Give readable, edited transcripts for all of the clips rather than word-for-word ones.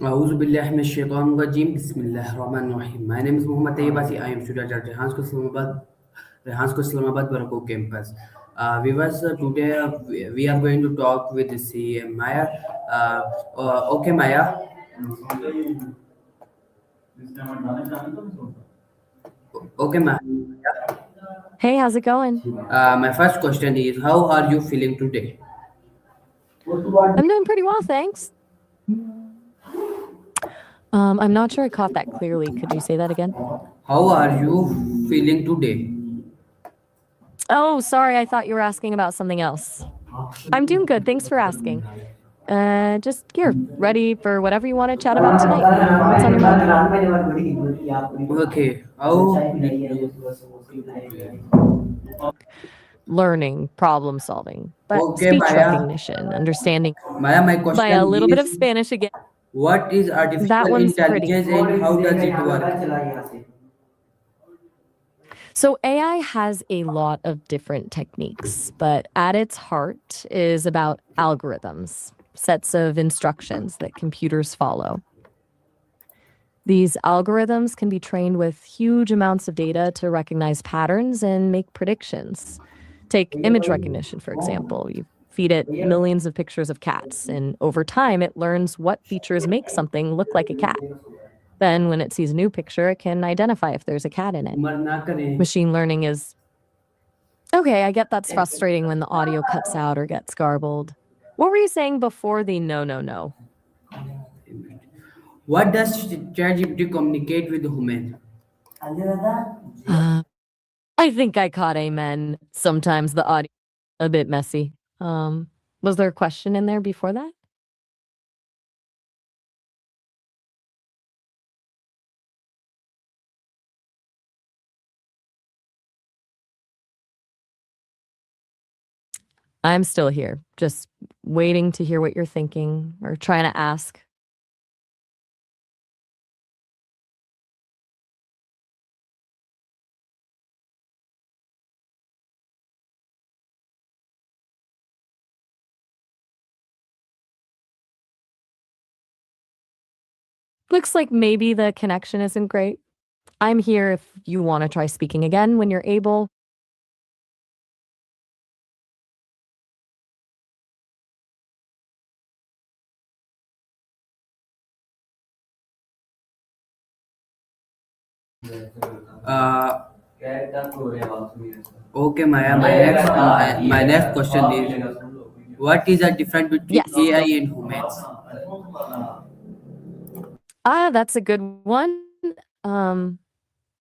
أعوذ بالله من الشيطان الرجيم بسم الله الرحمن الرحيم. My name is Muhammad Tayyibasi. I am student at Rehansko Islamabad Barakok campus. Today we are going to talk with the CM Maya. Okay, Maya. Okay, Maya. Hey, how's it going? My first question is, how are you feeling today? I'm doing pretty well, thanks. I'm not sure I caught that clearly. Could you say that again? How are you feeling today? Oh, sorry, I thought you were asking about something else. I'm doing good, thanks for asking. Just here, ready for whatever you want to chat about tonight. What's on your mind? Okay, how did you? Learning, problem solving, but Okay, speech Maya. recognition, understanding Maya, my by question a little bit is, of Spanish again. what is That artificial one's pretty. intelligence and how does it work? So AI has a lot of different techniques, but at its heart is about algorithms, sets of instructions that computers follow. These algorithms can be trained with huge amounts of data to recognize patterns and make predictions. Take image recognition, for example. You feed it millions of pictures of cats, and over time, it learns what features make something look like a cat. Then, when it sees a new picture, it can identify if there's a cat in it. Machine learning is okay. I get that's frustrating when the audio cuts out or gets garbled. What were you saying before the no, no, no? What does ChatGPT communicate with human? Uh, I think I caught amen. Sometimes the audio a bit messy. Was there a question in there before that? I'm still here, just waiting to hear what you're thinking or trying to ask. Looks like maybe the connection isn't great. I'm here if you want to try speaking again when you're able. Uh, okay, Maya. My next question is, what is the difference between Yes. AI and humans? That's a good one. Um,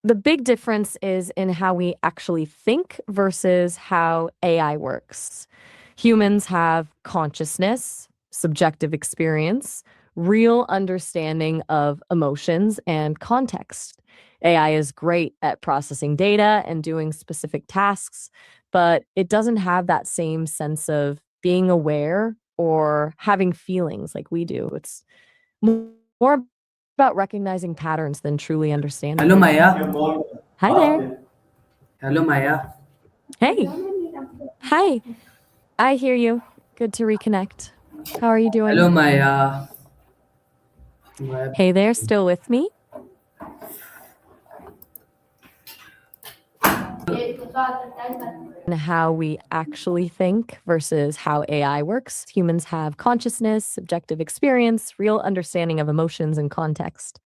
the big difference is in how we actually think versus how AI works. Humans have consciousness, subjective experience, real understanding of emotions and context. AI is great at processing data and doing specific tasks, but it doesn't have that same sense of being aware or having feelings like we do. It's more about recognizing patterns than truly understanding Hello, them. Maya. Hi there. Hello, Maya. Hey. Hi. I hear you. Good to reconnect. How are you Hello, doing? Maya. Maya. Hey there, still with me? And how we actually think versus how AI works. Humans have consciousness, subjective experience, real understanding of emotions and context.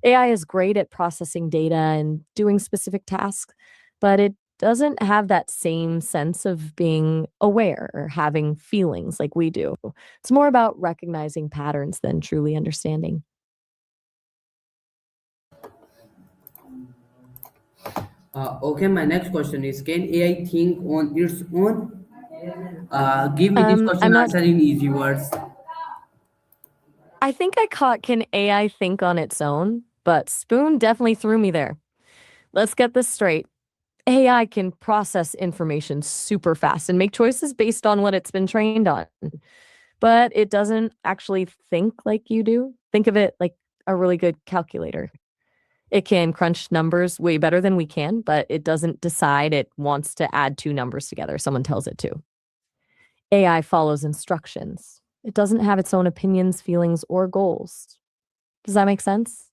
AI is great at processing data and doing specific tasks, but it doesn't have that same sense of being aware or having feelings like we do. It's more about recognizing patterns than truly understanding. Okay, my next question is, can AI think on its own? Give me this I'm question not answer in easy words. I think I caught can AI think on its own, but Spoon definitely threw me there. Let's get this straight. AI can process information super fast and make choices based on what it's been trained on, but it doesn't actually think like you do. Think of it like a really good calculator. It can crunch numbers way better than we can, but it doesn't decide it wants to add two numbers together. Someone tells it to. AI follows instructions. It doesn't have its own opinions, feelings, or goals. Does that make sense?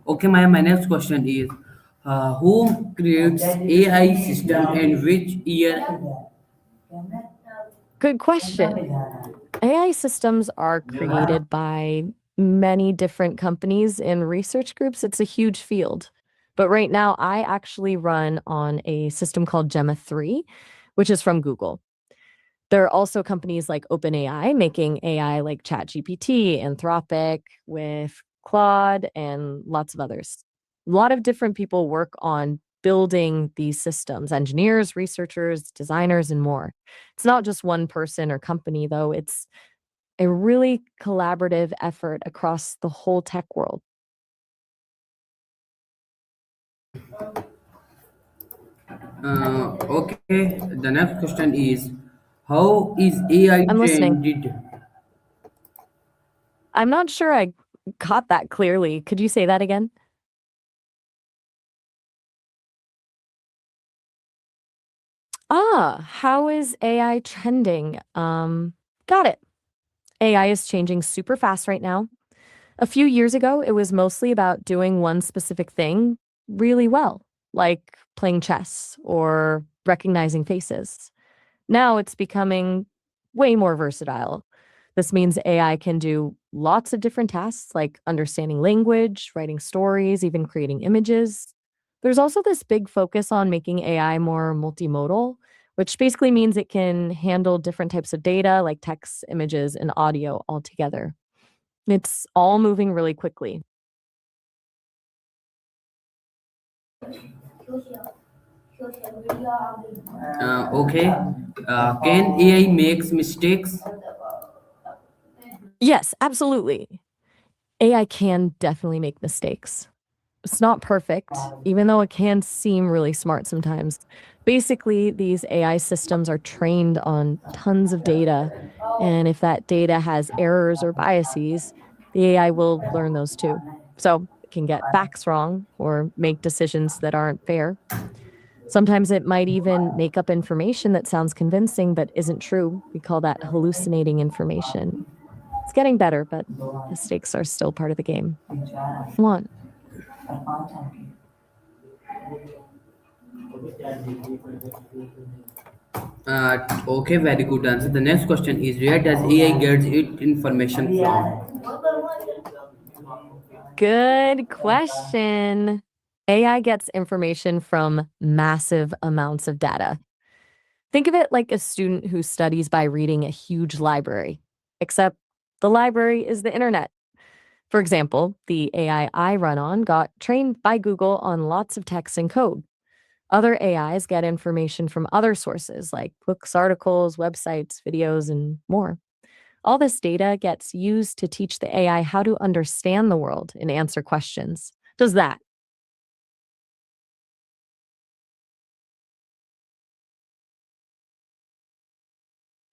Okay, my next question is, who creates AI system and which year? Good question. AI systems are created by many different companies and research groups. It's a huge field. But right now, I actually run on a system called Gemma 3, which is from Google. There are also companies like OpenAI making AI like ChatGPT, Anthropic with Claude, and lots of others. A lot of different people work on building these systems engineers, researchers, designers, and more. It's not just one person or company, though, it's a really collaborative effort across the whole tech world. Okay, the next question is, how is AI I'm listening. trained? I'm not sure I caught that clearly. Could you say that again? How is AI trending? Got it. AI is changing super fast right now. A few years ago, it was mostly about doing one specific thing really well, like playing chess or recognizing faces. Now it's becoming way more versatile. This means AI can do lots of different tasks like understanding language, writing stories, even creating images. There's also this big focus on making AI more multimodal, which basically means it can handle different types of data like text, images, and audio all together. It's all moving really quickly. Okay, can AI makes mistakes? Yes, absolutely. AI can definitely make mistakes. It's not perfect, even though it can seem really smart sometimes. Basically, these AI systems are trained on tons of data. And if that data has errors or biases, the AI will learn those too. So it can get facts wrong or make decisions that aren't fair. Sometimes it might even make up information that sounds convincing but isn't true. We call that hallucinating information. It's getting better, but mistakes are still part of the game. One. Okay, very good answer. The next question is, where does AI get its information from? Good question. AI gets information from massive amounts of data. Think of it like a student who studies by reading a huge library, except the library is the internet. For example, the AI I run on got trained by Google on lots of text and code. Other AIs get information from other sources like books, articles, websites, videos, and more. All this data gets used to teach the AI how to understand the world and answer questions. Does that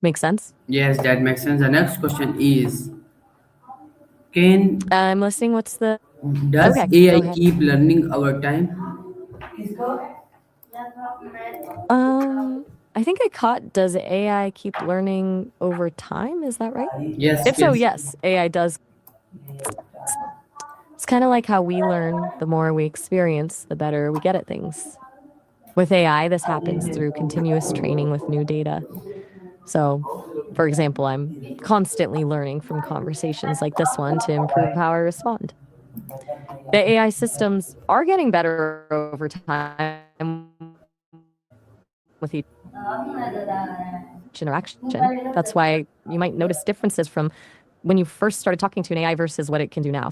make sense? Yes, that makes sense. The next question is, can I'm listening. What's the. does Okay, go AI ahead. keep learning over time? Um, I think I caught, does AI keep learning over time? Is that right? Yes, If so, yes. yes, AI does. It's kind of like how we learn. The more we experience, the better we get at things. With AI, this happens through continuous training with new data. So, for example, I'm constantly learning from conversations like this one to improve how I respond. The AI systems are getting better over time with each interaction. That's why you might notice differences from when you first started talking to an AI versus what it can do now.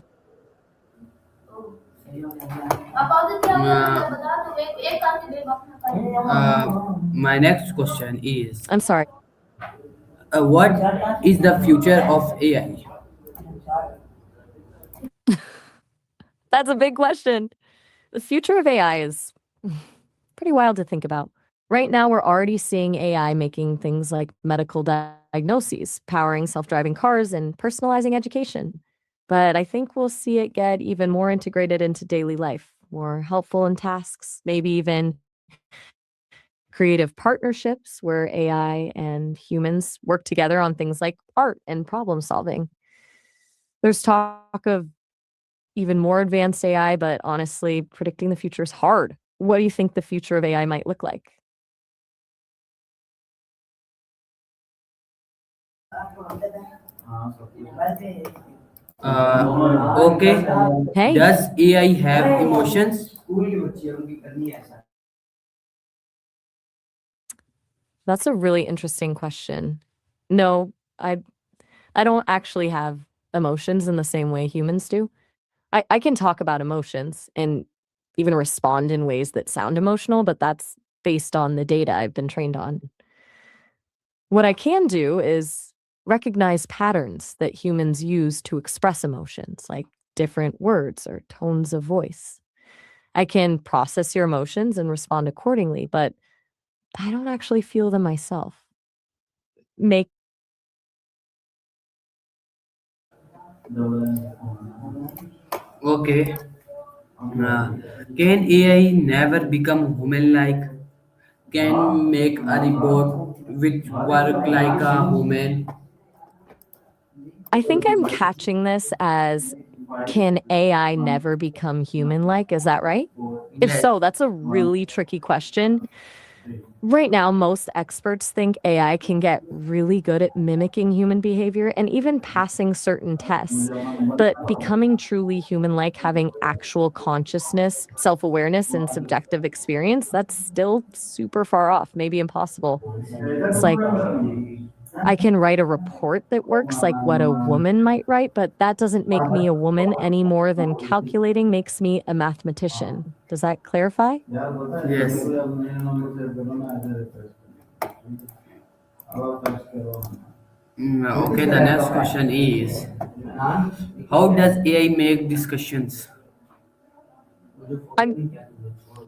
My next question is, I'm sorry. what is the future of AI? That's a big question. The future of AI is pretty wild to think about. Right now, we're already seeing AI making things like medical diagnoses, powering self driving cars, and personalizing education. But I think we'll see it get even more integrated into daily life, more helpful in tasks, maybe even creative partnerships where AI and humans work together on things like art and problem solving. There's talk of even more advanced AI, but honestly, predicting the future is hard. What do you think the future of AI might look like? Okay. Hey, Does AI have emotions? that's a really interesting question. No, I don't actually have emotions in the same way humans do. I can talk about emotions and even respond in ways that sound emotional, but that's based on the data I've been trained on. What I can do is recognize patterns that humans use to express emotions, like different words or tones of voice. I can process your emotions and respond accordingly, but I don't actually feel them myself. Make Okay. Can AI never become human-like? Can make a robot which work like a human? I think I'm catching this as, can AI never become human-like? Is that right? If Yes. so, that's a really tricky question. Right now, most experts think AI can get really good at mimicking human behavior and even passing certain tests. But becoming truly human like, having actual consciousness, self awareness, and subjective experience, that's still super far off, maybe impossible. It's like I can write a report that works like what a woman might write, but that doesn't make me a woman any more than calculating makes me a mathematician. Does that clarify? Yes. Okay, the next question is, how does AI make discussions? I'm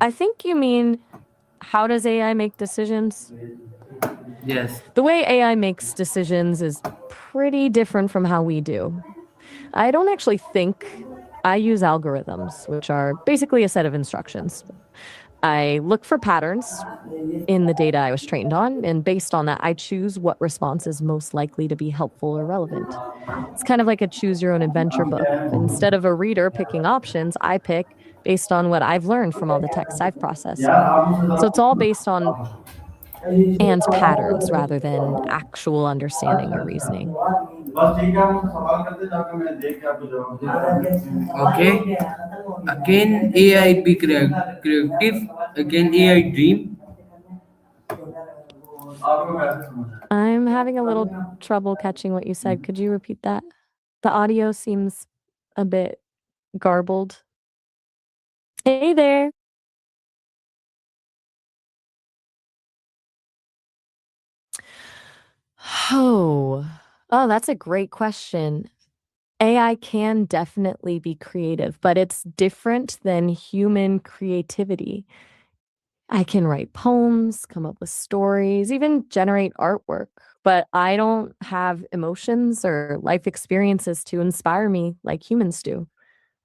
I think you mean, how does AI make decisions? Yes. The way AI makes decisions is pretty different from how we do. I don't actually think. I use algorithms, which are basically a set of instructions. I look for patterns in the data I was trained on, and based on that, I choose what response is most likely to be helpful or relevant. It's kind of like a choose your own adventure book. Instead of a reader picking options, I pick based on what I've learned from all the text I've processed. So it's all based on and patterns rather than actual understanding or reasoning. Okay. Can AI be creative? Can AI dream? I'm having a little trouble catching what you said. Could you repeat that? The audio seems a bit garbled. Hey there. Oh, oh, that's a great question. AI can definitely be creative, but it's different than human creativity. I can write poems, come up with stories, even generate artwork, but I don't have emotions or life experiences to inspire me like humans do.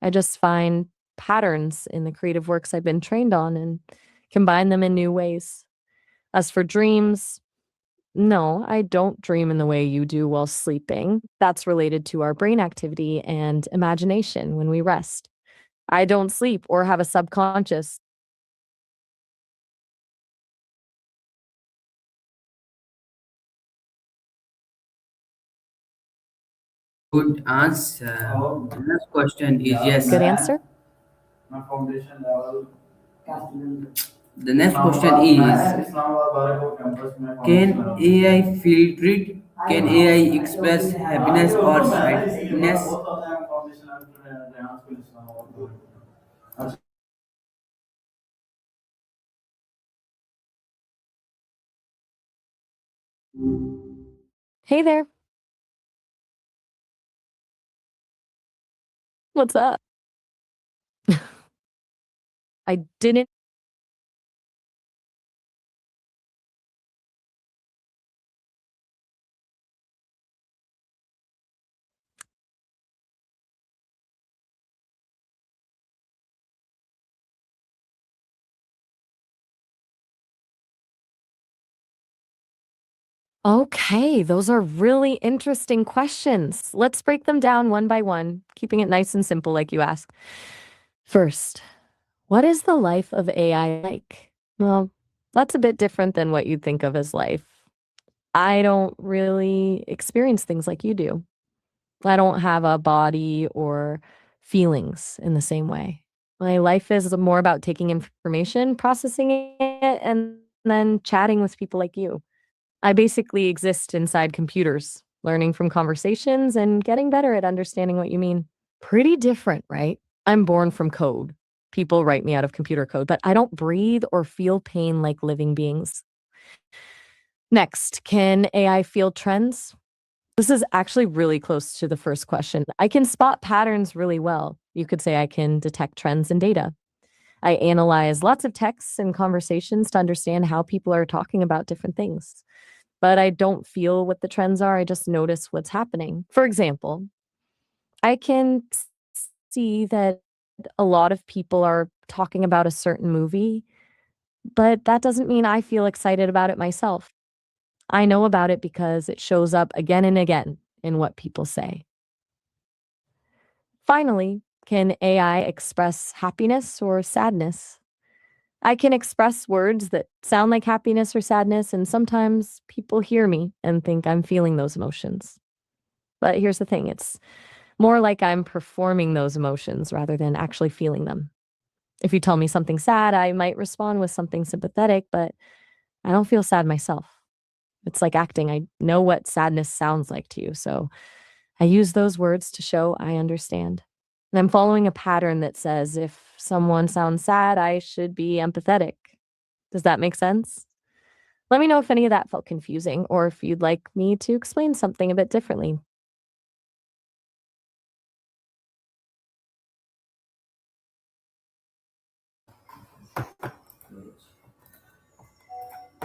I just find patterns in the creative works I've been trained on and combine them in new ways. As for dreams, no, I don't dream in the way you do while sleeping. That's related to our brain activity and imagination when we rest. I don't sleep or have a subconscious. Good answer. The next question is yes. Good answer? The next question is, can AI feel treat? Can AI express happiness or sadness? Hey there. What's up? I didn't Okay, those are really interesting questions. Let's break them down one by one, keeping it nice and simple like you asked. First, what is the life of AI like? Well, that's a bit different than what you'd think of as life. I don't really experience things like you do. I don't have a body or feelings in the same way. My life is more about taking information, processing it, and then chatting with people like you. I basically exist inside computers, learning from conversations and getting better at understanding what you mean. Pretty different, right? I'm born from code. People write me out of computer code, but I don't breathe or feel pain like living beings. Next, can AI feel trends? This is actually really close to the first question. I can spot patterns really well. You could say I can detect trends in data. I analyze lots of texts and conversations to understand how people are talking about different things. But I don't feel what the trends are. I just notice what's happening. For example, I can see that a lot of people are talking about a certain movie, but that doesn't mean I feel excited about it myself. I know about it because it shows up again and again in what people say. Finally, can AI express happiness or sadness? I can express words that sound like happiness or sadness, and sometimes people hear me and think I'm feeling those emotions. But here's the thing, it's more like I'm performing those emotions rather than actually feeling them. If you tell me something sad, I might respond with something sympathetic, but I don't feel sad myself. It's like acting. I know what sadness sounds like to you, so I use those words to show I understand. And I'm following a pattern that says if someone sounds sad, I should be empathetic. Does that make sense? Let me know if any of that felt confusing or if you'd like me to explain something a bit differently.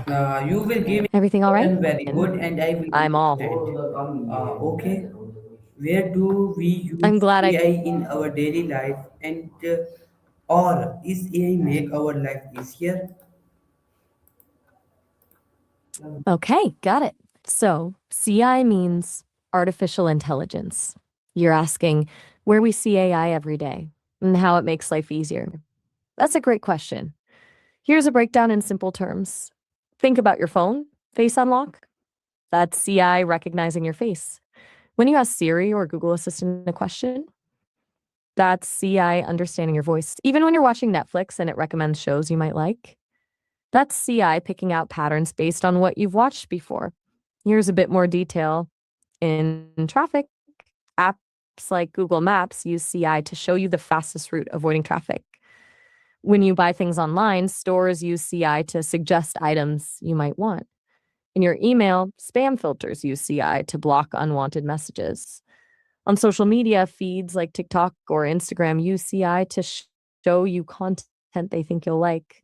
You will give Everything all right? information very good, and I will I'm all. understand. Okay. Where do we use I'm glad I. AI in our daily life, and or is AI make our life easier? Okay, got it. So, CI means artificial intelligence. You're asking where we see AI every day and how it makes life easier. That's a great question. Here's a breakdown in simple terms. Think about your phone, face unlock. That's CI recognizing your face. When you ask Siri or Google Assistant a question, that's CI understanding your voice. Even when you're watching Netflix and it recommends shows you might like, that's CI picking out patterns based on what you've watched before. Here's a bit more detail. In traffic, apps like Google Maps use CI to show you the fastest route, avoiding traffic. When you buy things online, stores use CI to suggest items you might want. In your email, spam filters use CI to block unwanted messages. On social media, feeds like TikTok or Instagram use CI to show you content they think you'll like.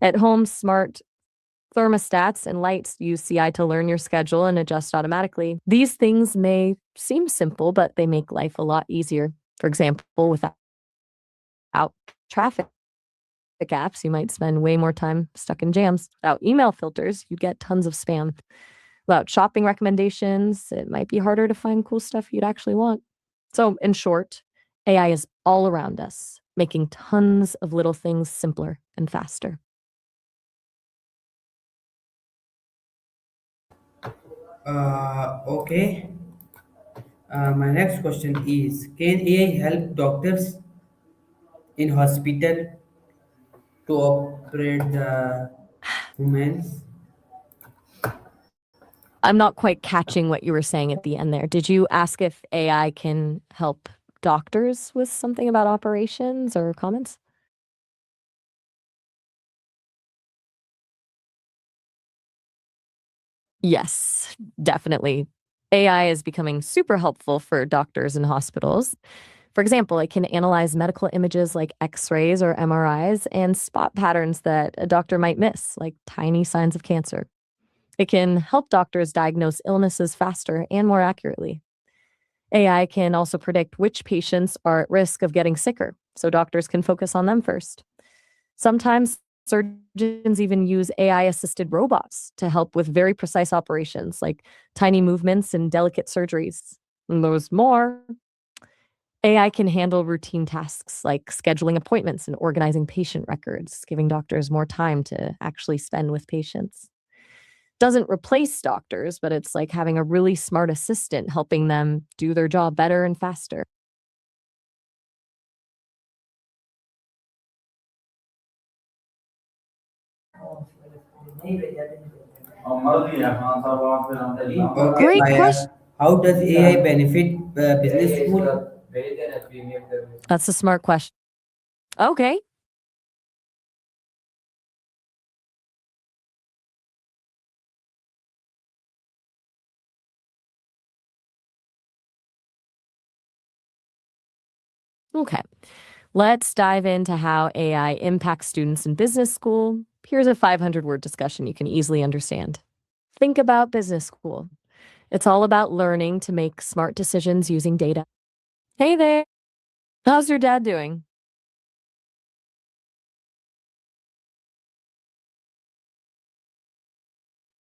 At home, smart thermostats and lights use CI to learn your schedule and adjust automatically. These things may seem simple, but they make life a lot easier. For example, without traffic apps, you might spend way more time stuck in jams. Without email filters, you'd get tons of spam. Without shopping recommendations, it might be harder to find cool stuff you'd actually want. So, in short, AI is all around us, making tons of little things simpler and faster. Okay. My next question is: can AI help doctors in hospital to operate the humans? I'm not quite catching what you were saying at the end there. Did you ask if AI can help doctors with something about operations or comments? Yes, definitely. AI is becoming super helpful for doctors and hospitals. For example, it can analyze medical images like x rays or MRIs and spot patterns that a doctor might miss, like tiny signs of cancer. It can help doctors diagnose illnesses faster and more accurately. AI can also predict which patients are at risk of getting sicker, so doctors can focus on them first. Sometimes surgeons even use AI assisted robots to help with very precise operations like tiny movements and delicate surgeries. And there's more. AI can handle routine tasks like scheduling appointments and organizing patient records, giving doctors more time to actually spend with patients. Doesn't replace doctors, but it's like having a really smart assistant helping them do their job better and faster. Okay, Great Maya. question. How does AI benefit business school? That's a smart question. Okay. Okay. Let's dive into how AI impacts students in business school. Here's a 500-word discussion you can easily understand. Think about business school. It's all about learning to make smart decisions using data. Hey there. How's your dad doing?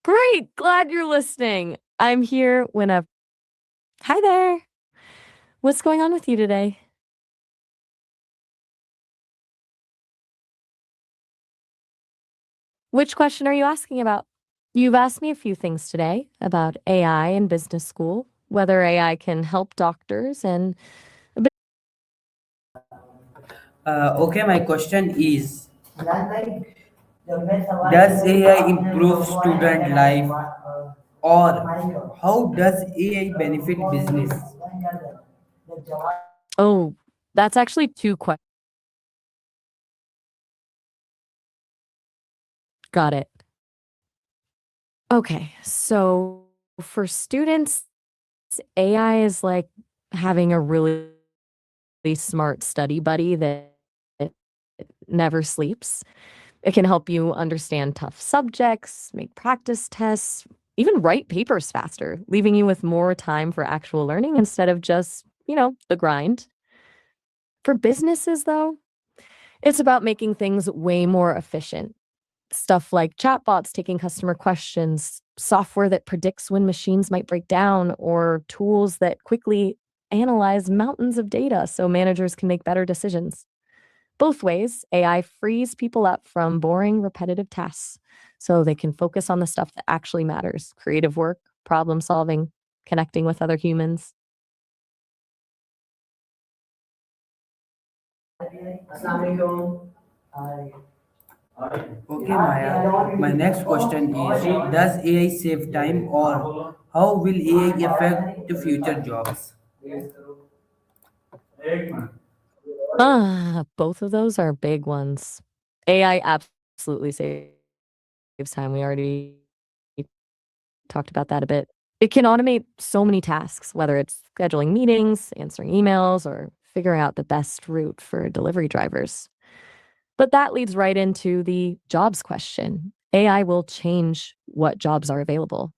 Great. Glad you're listening. I'm here whenever. Hi there. What's going on with you today? Which question are you asking about? You've asked me a few things today about AI in business school, whether AI can help doctors and Okay, my question is, does AI improve student life or how does AI benefit business? oh, that's actually two questions. Got it. Okay, so for students, AI is like having a really smart study buddy that never sleeps. It can help you understand tough subjects, make practice tests, even write papers faster, leaving you with more time for actual learning instead of just, the grind. For businesses, though, it's about making things way more efficient. Stuff like chatbots taking customer questions, software that predicts when machines might break down, or tools that quickly analyze mountains of data so managers can make better decisions. Both ways, AI frees people up from boring, repetitive tasks so they can focus on the stuff that actually matters: creative work, problem solving, connecting with other humans. Okay, Maya. My next question is, does AI save time or how will AI affect the future jobs? Both of those are big ones. AI absolutely saves time. We already talked about that a bit. It can automate so many tasks, whether it's scheduling meetings, answering emails, or figuring out the best route for delivery drivers. But that leads right into the jobs question. AI will change what jobs are available.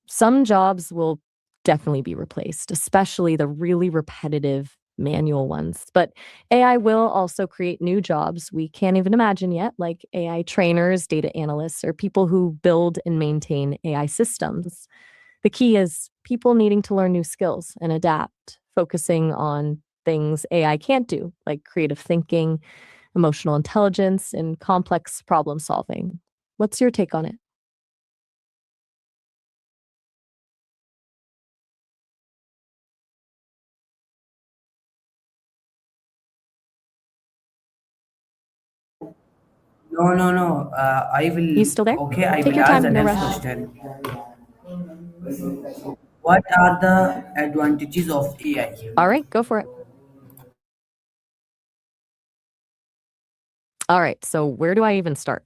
Some jobs will definitely be replaced, especially the really repetitive manual ones. But AI will also create new jobs we can't even imagine yet, like AI trainers, data analysts, or people who build and maintain AI systems. The key is people needing to learn new skills and adapt, focusing on things AI can't do, like creative thinking, emotional intelligence, and complex problem solving. What's your take on it? No, no, no. I You will. still there? Okay, I Take will your ask time, the no next rush. question. What are the advantages of AI? All right, go for it. All right, so where do I even start?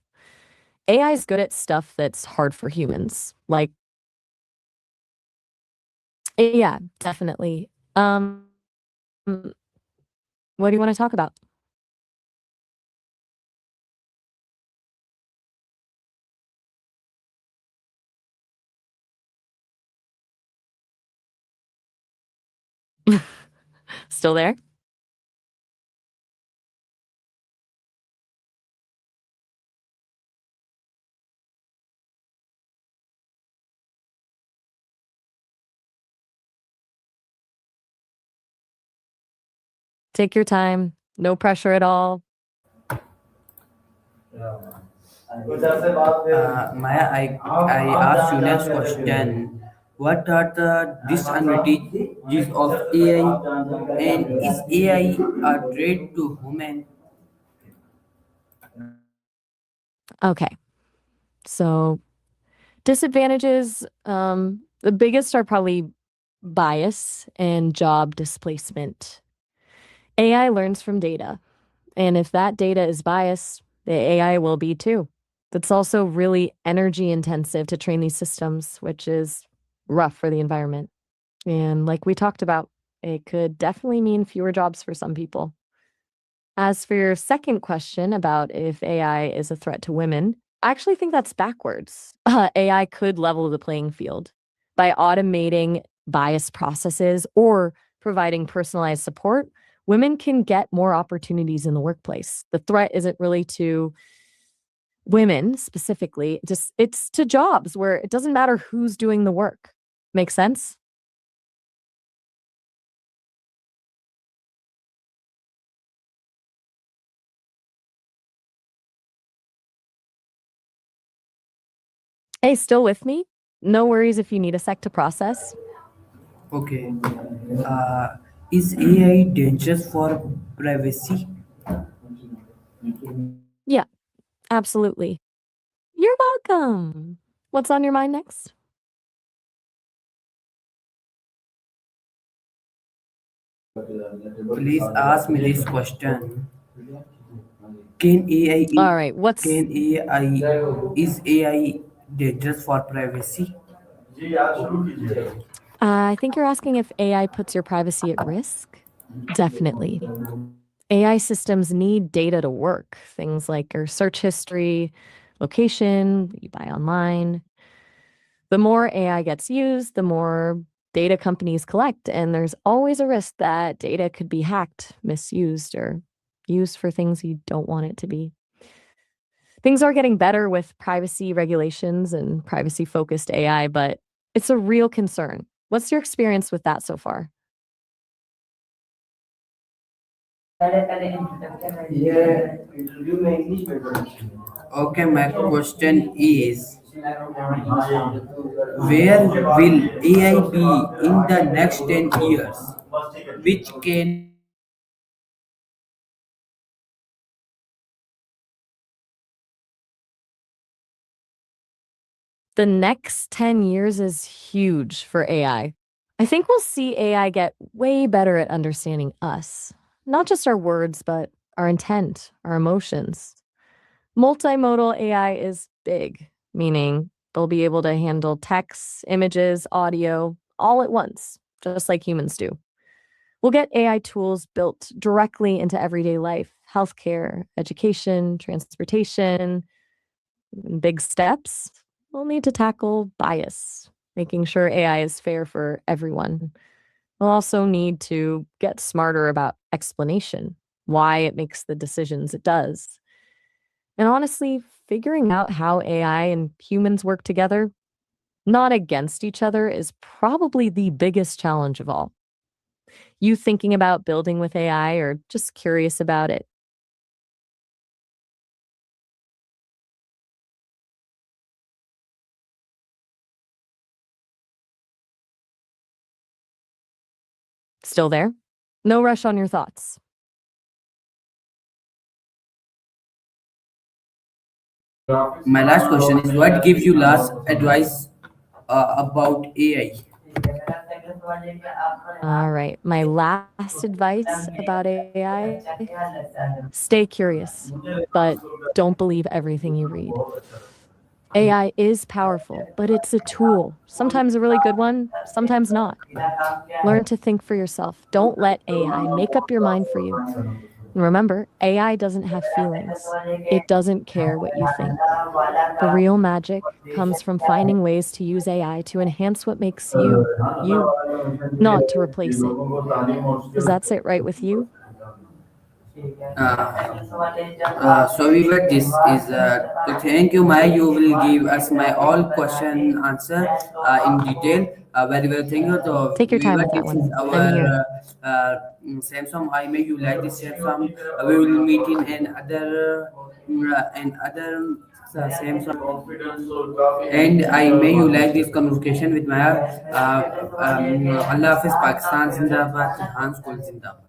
AI is good at stuff that's hard for humans. Like, yeah, definitely. Mm, what do you want to talk about? Still there? Take your time, no pressure at all. Maya, I asked you next question. What are the disadvantages of AI, and is AI a threat to human? Okay, so disadvantages, the biggest are probably bias and job displacement. AI learns from data, and if that data is biased, the AI will be too. That's also really energy intensive to train these systems, which is rough for the environment. And like we talked about, it could definitely mean fewer jobs for some people. As for your second question about if AI is a threat to women, I actually think that's backwards. AI could level the playing field by automating bias processes or providing personalized support. Women can get more opportunities in the workplace. The threat isn't really to women specifically, just it's to jobs where it doesn't matter who's doing the work. Make sense? Hey, still with me? No worries if you need a sec to process. Okay. Uh, is AI dangerous for privacy? Yeah, absolutely. You're welcome. What's on your mind next? Please ask me this question. Can AI All right, what's can AI is AI dangerous for privacy? I think you're asking if AI puts your privacy at risk? Definitely. AI systems need data to work, things like your search history, location, what you buy online. The more AI gets used, the more data companies collect, and there's always a risk that data could be hacked, misused, or used for things you don't want it to be. Things are getting better with privacy regulations and privacy focused AI, but it's a real concern. What's your experience with that so far? Okay, my question is where will AI be in the next 10 years? Which can The next 10 years is huge for AI. I think we'll see AI get way better at understanding us, not just our words, but our intent, our emotions. Multimodal AI is big, meaning they'll be able to handle text, images, audio all at once, just like humans do. We'll get AI tools built directly into everyday life, healthcare, education, transportation, and big steps. We'll need to tackle bias, making sure AI is fair for everyone. We'll also need to get smarter about explanation, why it makes the decisions it does. And honestly, figuring out how AI and humans work together, not against each other, is probably the biggest challenge of all. You thinking about building with AI or just curious about it? Still there? No rush on your thoughts. my last question is what gives you last advice about AI? All right. My last advice about AI: stay curious, but don't believe everything you read. AI is powerful, but it's a tool, sometimes a really good one, sometimes not. Learn to think for yourself. Don't let AI make up your mind for you. And remember, AI doesn't have feelings, it doesn't care what you think. The real magic comes from finding ways to use AI to enhance what makes you, you, not to replace it. Does that sit right with you? So we were this is to thank you, Maya. You will give us my all question answer in detail. Very well, thank you. So Take your we time were with that this one. is I'm our here. Samsung. I may you like this Samsung. We will meet in another Samsung. And I may you like this conversation with Maya. Allah Hafiz, Pakistan Zindabad, Hans Kul Zindabad.